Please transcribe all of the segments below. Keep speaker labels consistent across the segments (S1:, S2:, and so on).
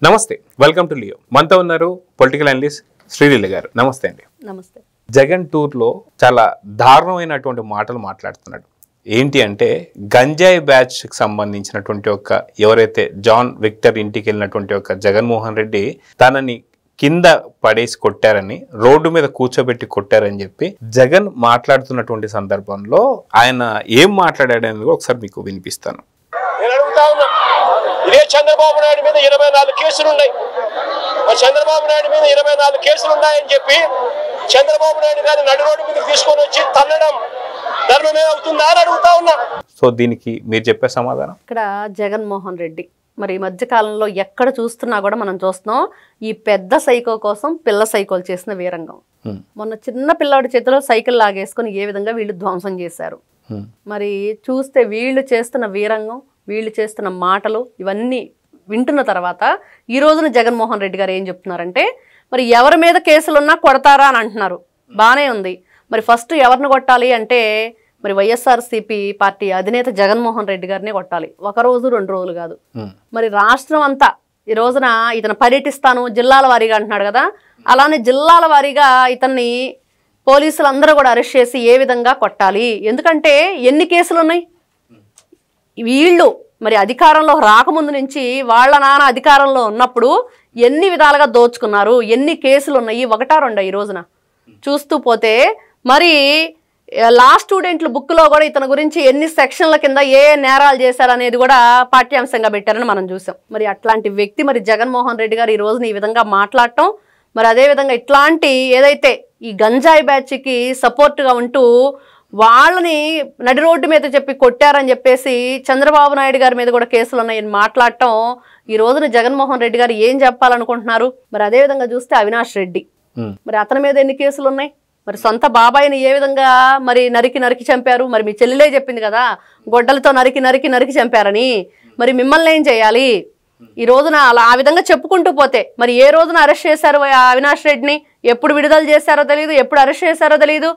S1: నమస్తే, welcome to Leo. మనతో ఉన్నారు పొలిటికల్ అనలిస్ట్ శ్రీలీల గారు. నమస్తే అండి.
S2: నమస్తే.
S1: జగన్ టూర్లో చాలా దారుణమైనటువంటి మాటలు మాట్లాడుతున్నాడు. ఏంటి అంటే గంజాయి బ్యాచ్కి సంబంధించినటువంటి ఎవరైతే జాన్ విక్టర్ ఇంటికి వెళ్ళినటువంటి జగన్మోహన్ రెడ్డి తనని కింద పడేసి కొట్టారని, రోడ్డు మీద కూర్చోబెట్టి కొట్టారని చెప్పి జగన్ మాట్లాడుతున్నటువంటి సందర్భంలో ఆయన ఏం మాట్లాడాడనేది ఒకసారి మీకు వినిపిస్తాను.
S3: ఇదే చంద్రబాబు నాయుడు మీద 24 కేసులు ఉన్నాయి. చంద్రబాబు నాయుడు మీద 24 కేసులు ఉన్నాయని చెప్పి చంద్రబాబు నాయుడు గారిని నడి రోడ్డు మీద తీసుకొని వచ్చి తల్లడం ధర్మమే అవుతుందా అని అడుగుతా ఉన్నా.
S1: సో దీనికి మీరు చెప్పే సమాధానం?
S2: ఇక్కడ జగన్మోహన్ రెడ్డి మరి ఈ మధ్య కాలంలో ఎక్కడ చూస్తున్నా కూడా మనం చూస్తున్నాం, ఈ పెద్ద సైకో కోసం పిల్ల సైకోలు చేసిన వీరంగం. మొన్న చిన్న పిల్లాడి చేతిలో సైకిల్ లాగేసుకొని ఏ విధంగా వీళ్ళు ధ్వంసం చేశారు. మరి చూస్తే వీళ్ళు చేస్తున్న వీరంగం, వీళ్ళు చేస్తున్న మాటలు ఇవన్నీ వింటున్న తర్వాత ఈ రోజున జగన్మోహన్ రెడ్డి గారు ఏం చెప్తున్నారంటే, మరి ఎవరి మీద కేసులున్నా కొడతారా అని అంటున్నారు. బాగానే ఉంది. మరి ఫస్ట్ ఎవరిని కొట్టాలి అంటే మరి వైఎస్ఆర్సీపీ పార్టీ అధినేత జగన్మోహన్ రెడ్డి గారిని కొట్టాలి. 1 రోజు 2 రోజులు కాదు. మరి రాష్ట్రం అంతా ఈ రోజున ఇతను పర్యటిస్తాను జిల్లాల వారీగా అంటున్నాడు కదా, అలానే జిల్లాల వారీగా ఇతన్ని పోలీసులు అందరూ కూడా అరెస్ట్ చేసి ఏ విధంగా కొట్టాలి. ఎందుకంటే ఎన్ని కేసులు ఉన్నాయి. వీళ్ళు మరి అధికారంలో రాకముందు నుంచి వాళ్ళ నాన్న అధికారంలో ఉన్నప్పుడు ఎన్ని విధాలుగా దోచుకున్నారు, ఎన్ని కేసులు ఉన్నాయి, 1, 2 ఈ రోజున చూస్తూ పోతే మరి లా స్టూడెంట్లు బుక్లో కూడా ఇతని గురించి ఎన్ని సెక్షన్ల కింద ఏ నేరాలు చేశారనేది కూడా పాఠ్యాంశంగా పెట్టారని మనం చూసాం. మరి అట్లాంటి వ్యక్తి మరి జగన్మోహన్ రెడ్డి గారు ఈ రోజున ఈ విధంగా మాట్లాడటం, మరి అదేవిధంగా ఇట్లాంటి ఏదైతే ఈ గంజాయి బ్యాచ్కి సపోర్ట్గా ఉంటూ వాళ్ళని నడి రోడ్డు మీద చెప్పి కొట్టారని చెప్పేసి చంద్రబాబు నాయుడు గారి మీద కూడా కేసులు ఉన్నాయని మాట్లాడటం, ఈ రోజున జగన్మోహన్ రెడ్డి గారు ఏం చెప్పాలనుకుంటున్నారు. మరి అదేవిధంగా చూస్తే అవినాష్ రెడ్డి, మరి అతని మీద ఎన్ని కేసులు ఉన్నాయి. మరి సొంత బాబాయిని ఏ విధంగా మరి నరికి చంపారు. మరి మీ చెల్లెలే చెప్పింది కదా గొడ్డలతో నరికి చంపారని. మరి మిమ్మల్ని ఏం చేయాలి ఈ రోజున అలా ఆ విధంగా చెప్పుకుంటూ పోతే మరి ఏ రోజున అరెస్ట్ చేశారు అవినాష్ రెడ్డిని, ఎప్పుడు విడుదల చేశారో తెలియదు, ఎప్పుడు అరెస్ట్ చేశారో తెలియదు.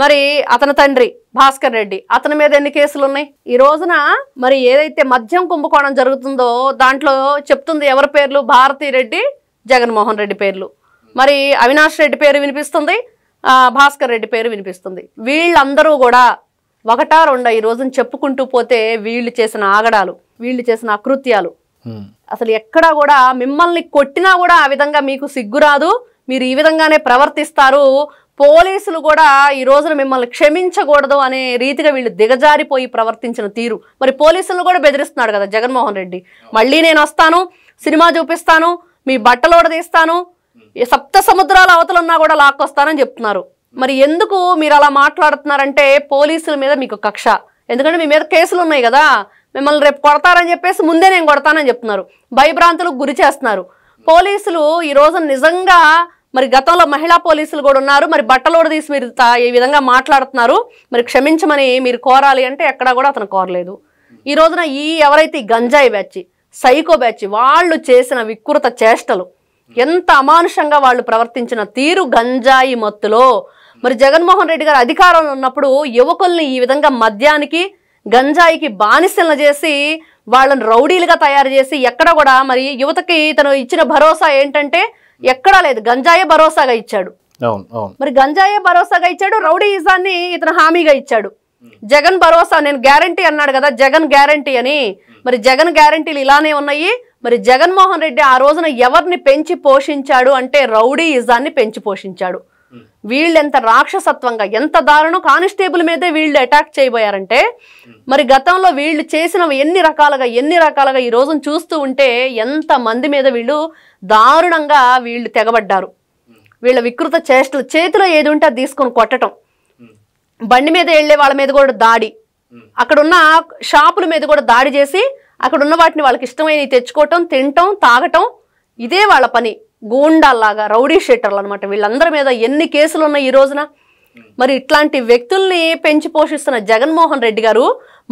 S2: మరి అతని తండ్రి భాస్కర్ రెడ్డి, అతని మీద ఎన్ని కేసులు ఉన్నాయి. ఈ రోజున మరి ఏదైతే మద్యం కుంభకోణం జరుగుతుందో దాంట్లో చెప్తుంది ఎవరి పేర్లు, భారతీ రెడ్డి, జగన్మోహన్ రెడ్డి పేర్లు. మరి అవినాష్ రెడ్డి పేరు వినిపిస్తుంది, భాస్కర్ రెడ్డి పేరు వినిపిస్తుంది. వీళ్ళందరూ కూడా 1, 2 ఈ రోజున చెప్పుకుంటూ పోతే వీళ్ళు చేసిన ఆగడాలు, వీళ్ళు చేసిన అకృత్యాలు అసలు ఎక్కడా కూడా మిమ్మల్ని కొట్టినా కూడా ఆ విధంగా మీకు సిగ్గురాదు, మీరు ఈ విధంగానే ప్రవర్తిస్తారు, పోలీసులు కూడా ఈ రోజున మిమ్మల్ని క్షమించకూడదు అనే రీతిగా వీళ్ళు దిగజారిపోయి ప్రవర్తించిన తీరు. మరి పోలీసులను కూడా బెదిరిస్తున్నాడు కదా జగన్మోహన్ రెడ్డి. మళ్ళీ నేను వస్తాను, సినిమా చూపిస్తాను, మీ బట్టలోడ తీస్తాను, 7 సముద్రాల అవతలున్నా కూడా లాక్కొస్తానని చెప్తున్నారు. మరి ఎందుకు మీరు అలా మాట్లాడుతున్నారంటే పోలీసుల మీద మీకు కక్ష. ఎందుకంటే మీ మీద కేసులు ఉన్నాయి కదా, మిమ్మల్ని రేపు కొడతారని చెప్పేసి ముందే నేను కొడతానని చెప్తున్నారు. భయభ్రాంతులకు గురి చేస్తున్నారు. పోలీసులు ఈ రోజు నిజంగా మరి గతంలో మహిళా పోలీసులు కూడా ఉన్నారు. మరి బట్టలోడు తీసి మీరు ఈ విధంగా మాట్లాడుతున్నారు, మరి క్షమించమని మీరు కోరాలి అంటే ఎక్కడా కూడా అతను కోరలేదు. ఈ రోజున ఎవరైతే గంజాయి బ్యాచ్, సైకో బ్యాచ్ వాళ్ళు చేసిన వికృత చేష్టలు, ఎంత అమానుషంగా వాళ్ళు ప్రవర్తించిన తీరు గంజాయి మత్తులో. మరి జగన్మోహన్ రెడ్డి గారు అధికారంలో ఉన్నప్పుడు యువకుల్ని ఈ విధంగా మద్యానికి గంజాయికి బానిసలను చేసి వాళ్ళని రౌడీలుగా తయారు చేసి ఎక్కడ కూడా మరి యువతకి తను ఇచ్చిన భరోసా ఏంటంటే ఎక్కడా లేదు, గంజాయే భరోసాగా ఇచ్చాడు. మరి గంజాయే భరోసాగా ఇచ్చాడు, రౌడీయిజాన్ని ఇతను హామీగా ఇచ్చాడు. జగన్ భరోసా నేను గ్యారంటీ అన్నాడు కదా, జగన్ గ్యారంటీ అని. మరి జగన్ గ్యారంటీలు ఇలానే ఉన్నాయి. మరి జగన్మోహన్ రెడ్డి ఆ రోజున ఎవరిని పెంచి పోషించాడు అంటే రౌడీయిజాన్ని పెంచి పోషించాడు. వీళ్ళు ఎంత రాక్షసత్వంగా, ఎంత దారుణం, కానిస్టేబుల్ మీదే వీళ్ళు అటాక్ చేయబోయారంటే మరి గతంలో వీళ్ళు చేసినవి ఎన్ని రకాలుగా ఈ రోజున చూస్తూ ఉంటే ఎంత మంది మీద వీళ్ళు దారుణంగా వీళ్ళు తెగబడ్డారు. వీళ్ళ వికృత చేష్టలు, చేతిలో ఏది ఉంటే అది తీసుకొని కొట్టడం, బండి మీద వెళ్లే వాళ్ళ మీద కూడా దాడి, అక్కడున్న షాపుల మీద కూడా దాడి చేసి అక్కడున్న వాటిని వాళ్ళకి ఇష్టమైనవి తెచ్చుకోవటం, తినటం, తాగటం, ఇదే వాళ్ళ పని. గూండాల్లాగా రౌడీ షీటర్లు అనమాట. వీళ్ళందరి మీద ఎన్ని కేసులు ఉన్నాయి ఈ రోజున. మరి ఇట్లాంటి వ్యక్తుల్ని పెంచి పోషిస్తున్న జగన్మోహన్ రెడ్డి గారు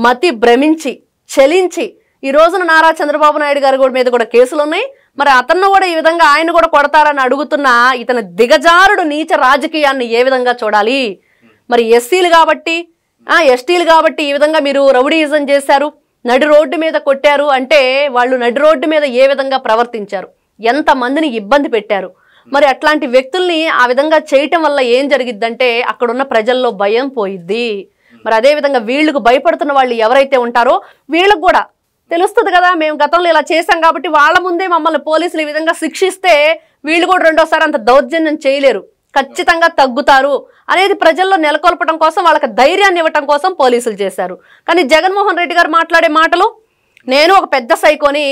S2: మతి భ్రమించి చలించి ఈ రోజున నారా చంద్రబాబు నాయుడు గారి మీద కూడా కేసులు ఉన్నాయి. మరి అతను కూడా ఈ విధంగా ఆయన కూడా కొడతారని అడుగుతున్న ఇతని దిగజారుడు నీచ రాజకీయాన్ని ఏ విధంగా చూడాలి. మరి ఎస్సీలు కాబట్టి ఎస్టీలు కాబట్టి ఈ విధంగా మీరు రౌడీయిజం చేశారు, నడి రోడ్డు మీద కొట్టారు అంటే వాళ్ళు నడి రోడ్డు మీద ఏ విధంగా ప్రవర్తించారు, ఎంతమందిని ఇబ్బంది పెట్టారు. మరి అట్లాంటి వ్యక్తుల్ని ఆ విధంగా చేయటం వల్ల ఏం జరిగిద్దంటే అక్కడున్న ప్రజల్లో భయం పోయిద్ది. మరి అదేవిధంగా వీళ్ళకు భయపడుతున్న వాళ్ళు ఎవరైతే ఉంటారో వీళ్ళకు కూడా తెలుస్తుంది కదా, మేము గతంలో ఇలా చేశాం కాబట్టి వాళ్ళ ముందే మమ్మల్ని పోలీసులు ఈ విధంగా శిక్షిస్తే వీళ్ళు కూడా రెండోసారి అంత దౌర్జన్యం చేయలేరు, ఖచ్చితంగా తగ్గుతారు అనేది ప్రజల్లో నెలకొల్పడం కోసం, వాళ్ళకి ధైర్యాన్ని ఇవ్వటం కోసం పోలీసులు చేశారు. కానీ జగన్మోహన్ రెడ్డి గారు మాట్లాడే మాటలు, నేను ఒక పెద్ద సైకోని,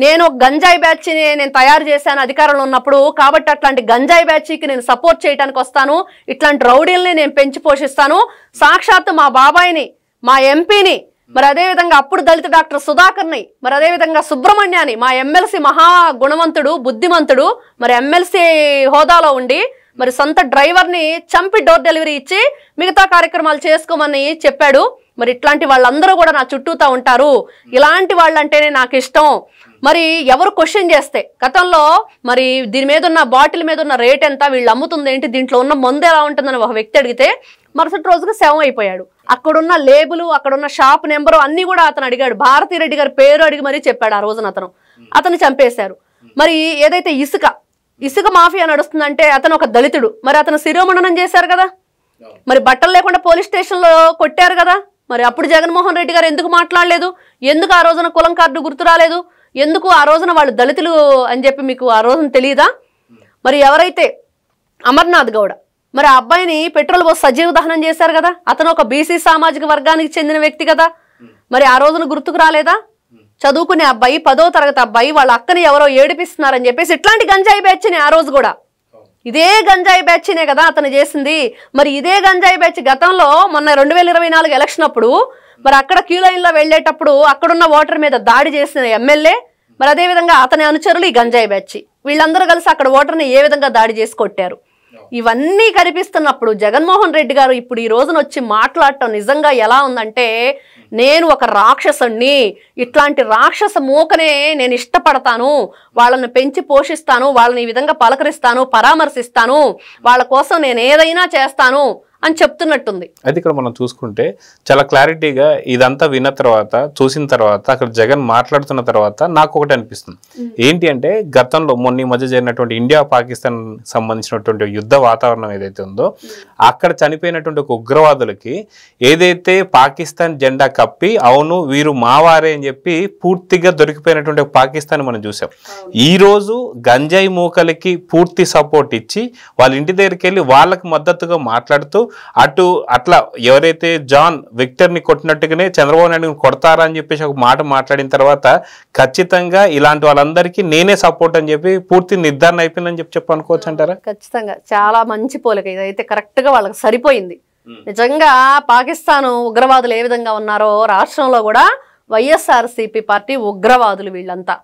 S2: నేను ఒక గంజాయి బ్యాచ్ని నేను తయారు చేశాను అధికారంలో ఉన్నప్పుడు, కాబట్టి అట్లాంటి గంజాయి బ్యాచ్కి నేను సపోర్ట్ చేయడానికి వస్తాను, ఇట్లాంటి రౌడీల్ని నేను పెంచి పోషిస్తాను, సాక్షాత్తు మా బాబాయిని, మా ఎంపీని, మరి అదేవిధంగా అప్పుడు దళిత డాక్టర్ సుధాకర్ని, మరి అదేవిధంగా సుబ్రహ్మణ్యాన్ని, మా ఎమ్మెల్సీ మహా గుణవంతుడు బుద్ధిమంతుడు, మరి ఎమ్మెల్సీ హోదాలో ఉండి మరి సొంత డ్రైవర్ని చంపి డోర్ డెలివరీ ఇచ్చి మిగతా కార్యక్రమాలు చేసుకోమని చెప్పాడు. మరి ఇట్లాంటి వాళ్ళందరూ కూడా నా చుట్టూతా ఉంటారు, ఇలాంటి వాళ్ళంటేనే నాకు ఇష్టం. మరి ఎవరు క్వశ్చన్ చేస్తే గతంలో మరి దీని మీద ఉన్న బాటిల్ మీద ఉన్న రేట్ ఎంత, వీళ్ళు అమ్ముతుంది ఏంటి, దీంట్లో ఉన్న మందు ఎలా ఉంటుందని ఒక వ్యక్తి అడిగితే మరుసటి రోజుగా శవం అయిపోయాడు. అక్కడున్న లేబులు, అక్కడున్న షాప్ నెంబరు అన్ని కూడా అతను అడిగాడు. భారతిరెడ్డి గారి పేరు అడిగి మరీ చెప్పాడు ఆ రోజున. అతను చంపేశారు. మరి ఏదైతే ఇసుక మాఫియా నడుస్తుందంటే అతను ఒక దళితుడు, మరి అతను శిరోమండనం చేశారు కదా, మరి బట్టలు లేకుండా పోలీస్ స్టేషన్లో కొట్టారు కదా. మరి అప్పుడు జగన్మోహన్ రెడ్డి గారు ఎందుకు మాట్లాడలేదు? ఎందుకు ఆ రోజున కులం కార్డు గుర్తు రాలేదు? ఎందుకు ఆ రోజున వాళ్ళు దళితులు అని చెప్పి మీకు ఆ రోజున తెలియదా? మరి ఎవరైతే అమర్నాథ్ గౌడ, మరి ఆ అబ్బాయిని పెట్రోల్ పోసి సజీవ దహనం చేశారు కదా, అతను ఒక బీసీ సామాజిక వర్గానికి చెందిన వ్యక్తి కదా, మరి ఆ రోజున గుర్తుకు రాలేదా? చదువుకునే అబ్బాయి, 10వ తరగతి అబ్బాయి, వాళ్ళ అక్కని ఎవరో ఏడిపిస్తున్నారని చెప్పేసి ఇట్లాంటి గంజాయి బ్యాచ్ని ఆ రోజు కూడా, ఇదే గంజాయి బ్యాచ్నే కదా అతను చేసింది. మరి ఇదే గంజాయి బ్యాచ్ గతంలో మొన్న 2024 ఎలక్షన్ అప్పుడు మరి అక్కడ క్యూ లైన్లో వెళ్ళేటప్పుడు అక్కడున్న ఓటర్ మీద దాడి చేసిన ఎమ్మెల్యే, మరి అదేవిధంగా అతని అనుచరులు ఈ గంజాయి బ్యాచ్, వీళ్ళందరూ కలిసి అక్కడ ఓటర్ని ఏ విధంగా దాడి చేసి కొట్టారు. ఇవన్నీ కనిపిస్తున్నప్పుడు జగన్మోహన్ రెడ్డి గారు ఇప్పుడు ఈ రోజున వచ్చి మాట్లాడటం నిజంగా ఎలా ఉందంటే, నేను ఒక రాక్షసుణ్ణి, ఇట్లాంటి రాక్షస మూకనే నేను ఇష్టపడతాను, వాళ్ళని పెంచి పోషిస్తాను, వాళ్ళని ఈ విధంగా పలకరిస్తాను, పరామర్శిస్తాను, వాళ్ళ కోసం నేను ఏదైనా చేస్తాను అని చెప్తున్నట్టుంది.
S1: అయితే ఇక్కడ మనం చూసుకుంటే చాలా క్లారిటీగా ఇదంతా విన్న తర్వాత, చూసిన తర్వాత, అక్కడ జగన్ మాట్లాడుతున్న తర్వాత నాకు ఒకటి అనిపిస్తుంది. ఏంటి అంటే గతంలో మొన్న మధ్య జరిగినటువంటి ఇండియా పాకిస్తాన్ సంబంధించినటువంటి యుద్ధ వాతావరణం ఏదైతే ఉందో అక్కడ చనిపోయినటువంటి ఒక ఉగ్రవాదులకి ఏదైతే పాకిస్తాన్ జెండా కప్పి అవును వీరు మావారే అని చెప్పి పూర్తిగా దొరికిపోయినటువంటి పాకిస్తాన్ మనం చూసాం. ఈ రోజు గంజాయి మూకలకి పూర్తి సపోర్ట్ ఇచ్చి వాళ్ళ ఇంటి దగ్గరికి వెళ్ళి వాళ్ళకి మద్దతుగా మాట్లాడుతూ అట్లా ఎవరైతే జాన్ విక్టర్ని కొట్టినట్టుగానే చంద్రబాబు నాయుడు కొడతారా అని చెప్పేసి ఒక మాట మాట్లాడిన తర్వాత ఖచ్చితంగా ఇలాంటి వాళ్ళందరికీ నేనే సపోర్ట్ అని చెప్పి పూర్తి నిర్ధారణ అయిపోయిందని చెప్పి అనుకోవచ్చు అంటారా?
S2: ఖచ్చితంగా చాలా మంచి పోలిక, ఇదైతే కరెక్ట్ గా వాళ్ళకి సరిపోయింది. నిజంగా పాకిస్తాన్ ఉగ్రవాదులు ఏ విధంగా ఉన్నారో రాష్ట్రంలో కూడా వైఎస్ఆర్సీపీ పార్టీ ఉగ్రవాదులు వీళ్ళంతా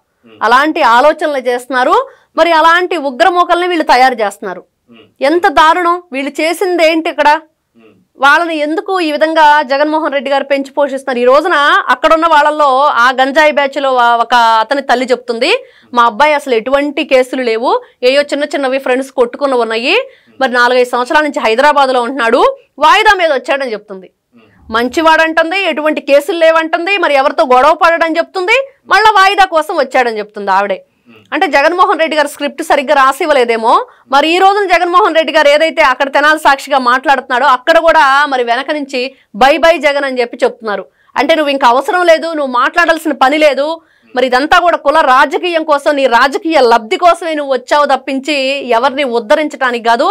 S2: అలాంటి ఆలోచనలు చేస్తున్నారు. మరి అలాంటి ఉగ్రమూకల్ని వీళ్ళు తయారు చేస్తున్నారు. ఎంత దారుణం! వీళ్ళు చేసింది ఏంటి? ఇక్కడ వాళ్ళని ఎందుకు ఈ విధంగా జగన్మోహన్ రెడ్డి గారు పెంచి పోషిస్తున్నారు? ఈ రోజున అక్కడున్న వాళ్ళల్లో ఆ గంజాయి బ్యాచ్ లో ఒక అతని తల్లి చెప్తుంది, మా అబ్బాయి అసలు ఎటువంటి కేసులు లేవు, ఏయో చిన్న చిన్నవి ఫ్రెండ్స్ కొట్టుకుని ఉన్నాయి, మరి 4-5 సంవత్సరాల నుంచి హైదరాబాద్ లో ఉంటున్నాడు, వాయిదా మీద వచ్చాడని చెప్తుంది. మంచివాడంటుంది, ఎటువంటి కేసులు లేవంటుంది, మరి ఎవరితో గొడవ పడడని చెప్తుంది, మళ్ళీ వాయిదా కోసం వచ్చాడని చెప్తుంది ఆవిడే. అంటే జగన్మోహన్ రెడ్డి గారు స్క్రిప్ట్ సరిగ్గా రాసివ్వలేదేమో. మరి ఈ రోజున జగన్మోహన్ రెడ్డి గారు ఏదైతే అక్కడ తెనాలి సాక్షిగా మాట్లాడుతున్నాడో అక్కడ కూడా మరి వెనక నుంచి బై బై జగన్ అని చెప్పి చెప్తున్నారు. అంటే నువ్వు ఇంకా అవసరం లేదు, నువ్వు మాట్లాడాల్సిన పని లేదు, మరి ఇదంతా కూడా కుల రాజకీయం కోసం, నీ రాజకీయ లబ్ధి కోసమే నువ్వు వచ్చావు తప్పించి ఎవరిని ఉద్ధరించడానికి కాదు,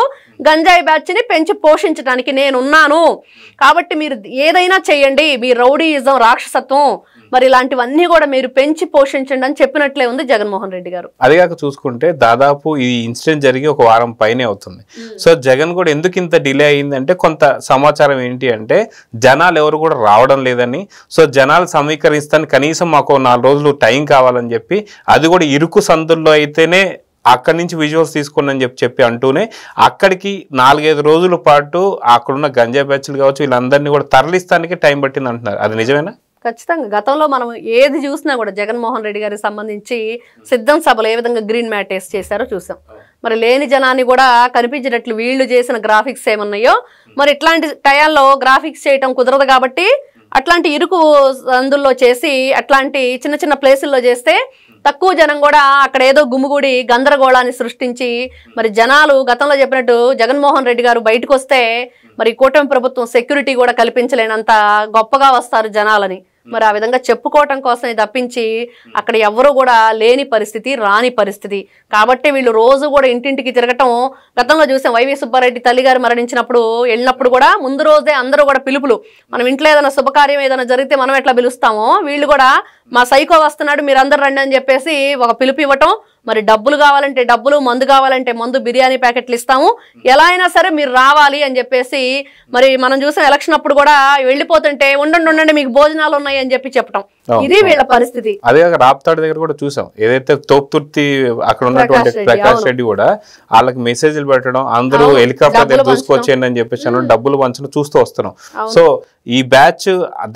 S2: గంజాయి బ్యాచ్ని పెంచి పోషించడానికి నేనున్నాను, కాబట్టి మీరు ఏదైనా చేయండి, మీ రౌడీయిజం, రాక్షసత్వం, మరి ఇలాంటివన్నీ కూడా మీరు పెంచి పోషించండి అని చెప్పినట్లే ఉంది జగన్మోహన్ రెడ్డి గారు.
S1: అదిగాక చూసుకుంటే దాదాపు ఈ ఇన్సిడెంట్ జరిగి 1 వారం పైనే అవుతుంది. సో జగన్ కూడా ఎందుకు ఇంత డిలే అయిందంటే కొంత సమాచారం ఏంటి అంటే జనాలు ఎవరు కూడా రావడం లేదని, సో జనాలు సమీకరిస్తాను కనీసం మాకు 4 రోజులు టైం కావాలని చెప్పి, అది కూడా ఇరుకు సందుల్లో అయితేనే అక్కడి నుంచి విజువల్స్ తీసుకుని చెప్పి అంటూనే అక్కడికి 4-5 రోజుల పాటు అక్కడున్న గంజాయి బ్యాచ్లు కావచ్చు వీళ్ళందరినీ కూడా తరలిస్తానికి టైం పట్టింది అంటున్నారు. అది నిజమేనా?
S2: ఖచ్చితంగా గతంలో మనం ఏది చూసినా కూడా జగన్మోహన్ రెడ్డి గారికి సంబంధించి సిద్ధం సభలు ఏ విధంగా గ్రీన్ మ్యాట్ వేసి చేశారో చూసాం. మరి లేని జనాన్ని కూడా కనిపించేటట్లు వీళ్ళు చేసిన గ్రాఫిక్స్ ఏమన్నాయో, మరి ఇట్లాంటి టయాల్లో గ్రాఫిక్స్ చేయటం కుదరదు కాబట్టి అట్లాంటి ఇరుకు అందుల్లో చేసి అట్లాంటి చిన్న చిన్న ప్లేసుల్లో చేస్తే తక్కువ జనం కూడా అక్కడ ఏదో గుమ్ముగూడి గందరగోళాన్ని సృష్టించి మరి జనాలు గతంలో చెప్పినట్టు జగన్మోహన్ రెడ్డి గారు బయటకు వస్తే మరి కూటమి ప్రభుత్వం సెక్యూరిటీ కూడా కల్పించలేనంత గొప్పగా వస్తారు జనాలని మరి ఆ విధంగా చెప్పుకోవటం కోసమే తప్పించి అక్కడ ఎవరు కూడా లేని పరిస్థితి, రాని పరిస్థితి. కాబట్టి వీళ్ళు రోజు కూడా ఇంటింటికి తిరగటం గతంలో చూసాం. వైవి సుబ్బారెడ్డి తల్లిగారు మరణించినప్పుడు వెళ్ళినప్పుడు కూడా ముందు రోజే అందరూ కూడా పిలుపులు, మనం ఇంట్లో ఏదైనా శుభకార్యం ఏదైనా జరిగితే మనం ఎట్లా పిలుస్తామో వీళ్ళు కూడా మా సైకో వస్తున్నాడు మీరు అందరు రండి అని చెప్పేసి ఒక పిలుపు ఇవ్వటం. మరి డబ్బులు కావాలంటే డబ్బులు, మందు కావాలంటే మందు, బిర్యానీ ప్యాకెట్లు ఇస్తాము, ఎలా అయినా సరే మీరు రావాలి అని చెప్పేసి మరి మనం చూసిన ఎలక్షన్ అప్పుడు కూడా వెళ్ళిపోతుంటే ఉండండి మీకు భోజనాలు ఉన్నాయి అని చెప్పి చెప్పటం. ఇది వీళ్ళ పరిస్థితి.
S1: అదే రాప్తాడు దగ్గర కూడా చూసాం. ఏదైతే తోపుతుర్తి అక్కడ ఉన్నటువంటి ప్రకాష్ రెడ్డి కూడా వాళ్ళకి మెసేజ్లు పెట్టడం, అందరూ హెలికాప్టర్ దగ్గర చూసుకొచ్చేయండి అని చెప్పేసి డబ్బులు పంచడం చూస్తూ వస్తున్నాం. సో ఈ బ్యాచ్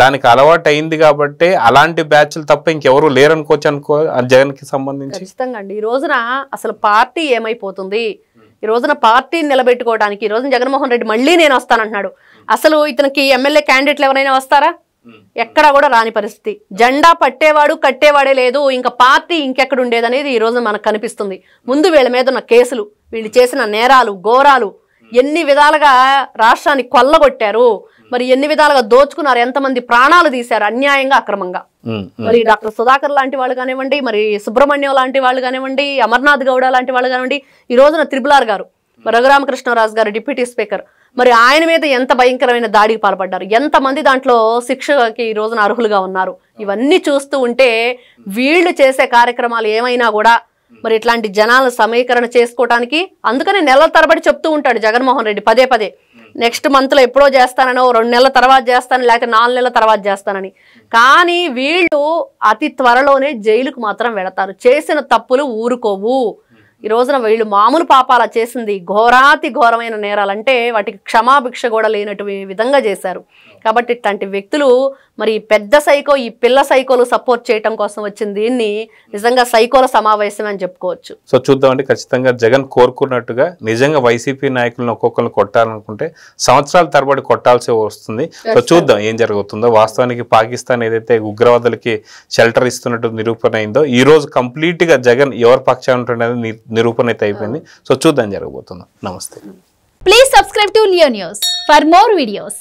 S1: దానికి అలవాటు అయింది కాబట్టి అలాంటి బ్యాచ్లు తప్ప ఇంకెవరు లేరనుకోవచ్చు జగన్ కి సంబంధించి.
S2: ఖచ్చితంగా అండి. ఈ రోజున అసలు పార్టీ ఏమైపోతుంది, ఈ రోజున పార్టీని నిలబెట్టుకోవడానికి ఈ రోజున జగన్మోహన్ రెడ్డి మళ్ళీ నేను వస్తానంటున్నాడు. అసలు ఇతనికి ఎమ్మెల్యే క్యాండిడేట్లు ఎవరైనా వస్తారా? ఎక్కడా కూడా రాని పరిస్థితి. జెండా పట్టేవాడు కట్టేవాడే లేదు. ఇంకా పార్టీ ఇంకెక్కడ ఉండేది అనేది ఈ రోజు మనకు కనిపిస్తుంది. ముందు వీళ్ళ మీద ఉన్న కేసులు, వీళ్ళు చేసిన నేరాలు, ఘోరాలు, ఎన్ని విధాలుగా రాష్ట్రాన్ని కొల్లగొట్టారు, మరి ఎన్ని విధాలుగా దోచుకున్నారు, ఎంతమంది ప్రాణాలు తీశారు అన్యాయంగా, అక్రమంగా. మరి డాక్టర్ సుధాకర్ లాంటి వాళ్ళు కానివ్వండి, మరి సుబ్రహ్మణ్యం లాంటి వాళ్ళు కానివ్వండి, అమర్నాథ్ గౌడ లాంటి వాళ్ళు కానివ్వండి, ఈ రోజున త్రిపులార్ గారు, రఘురామకృష్ణరాజు గారు డిప్యూటీ స్పీకర్, మరి ఆయన మీద ఎంత భయంకరమైన దాడికి పాల్పడ్డారు, ఎంతమంది దాంట్లో శిక్షకి ఈ రోజున అర్హులుగా ఉన్నారు. ఇవన్నీ చూస్తూ ఉంటే వీళ్ళు చేసే కార్యక్రమాలు ఏమైనా కూడా మరి ఇట్లాంటి జనాలను సమీకరణ చేసుకోవటానికి, అందుకని నెలల తరబడి చెప్తూ ఉంటాడు జగన్మోహన్ రెడ్డి పదే పదే, నెక్స్ట్ మంత్లో ఎప్పుడో చేస్తానో, 2 నెలల తర్వాత చేస్తాను, లేకపోతే 4 నెలల తర్వాత చేస్తానని. కానీ వీళ్ళు అతి త్వరలోనే జైలుకు మాత్రం వెళతారు. చేసిన తప్పులు ఊరుకోవు. ఈ రోజున వీళ్ళు మామూలు పాపాల చేసింది ఘోరాతి ఘోరమైన నేరాలంటే వాటికి క్షమాభిక్ష కూడా లేనటువంటి విధంగా చేశారు. కాబట్టి ఇట్లాంటి వ్యక్తులు మరి పెద్ద సైకో, ఈ పిల్ల సైకోలు సపోర్ట్ చేయటం కోసం వచ్చింది దీన్ని నిజంగా సైకోల సమావేశం అని చెప్పుకోవచ్చు.
S1: సో చూద్దామండి, ఖచ్చితంగా జగన్ కోరుకున్నట్టుగా నిజంగా వైసీపీ నాయకులను ఒక్కొక్కరిని కొట్టాలనుకుంటే సంవత్సరాల తరబడి కొట్టాల్సి వస్తుంది. సో చూద్దాం ఏం జరుగుతుందో. వాస్తవానికి పాకిస్తాన్ ఏదైతే ఉగ్రవాదులకి షెల్టర్ ఇస్తున్నట్టు నిరూపణ అయిందో, ఈ రోజు కంప్లీట్ గా జగన్ ఎవరి పక్షాన ఉంటుండేది నిరూపణ అయితే అయిపోయింది. సో చూద్దాం జరగబోతుందో. నమస్తే.
S4: Please subscribe to Leo News for more videos.